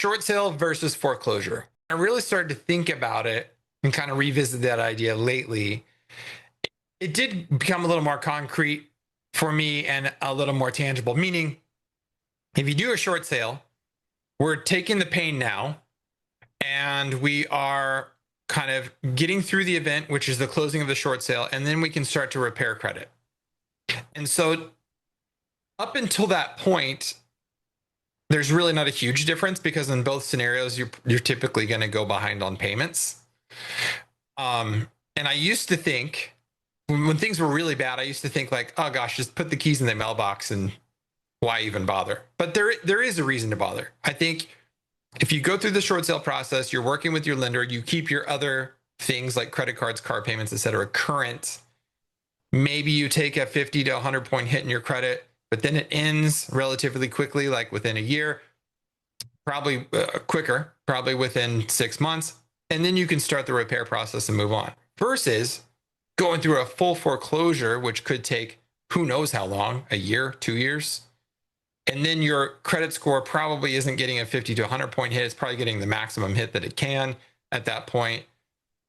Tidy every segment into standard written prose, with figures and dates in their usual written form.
Short sale versus foreclosure. I really started to think about it and kind of revisit that idea lately. It did become a little more concrete for me and a little more tangible, meaning if you do a short sale, we're taking the pain now and we are kind of getting through the event, which is the closing of the short sale, and then we can start to repair credit. And so up until that point, there's really not a huge difference because in both scenarios, you're typically going to go behind on payments. And I used to think when things were really bad, I used to think like, oh gosh, just put the keys in the mailbox and why even bother? But there is a reason to bother. I think if you go through the short sale process, you're working with your lender, you keep your other things like credit cards, car payments, et cetera, current. Maybe you take a 50 to 100 point hit in your credit, but then it ends relatively quickly, like within a year, probably quicker, probably within 6 months. And then you can start the repair process and move on versus going through a full foreclosure, which could take who knows how long, a year, 2 years. And then your credit score probably isn't getting a 50 to 100 point hit. It's probably getting the maximum hit that it can at that point.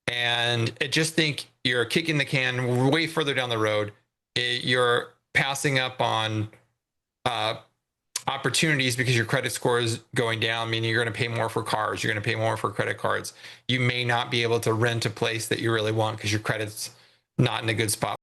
And I just think you're kicking the can way further down the road. You're passing up on opportunities because your credit score is going down, meaning you're going to pay more for cars. You're going to pay more for credit cards. You may not be able to rent a place that you really want because your credit's not in a good spot.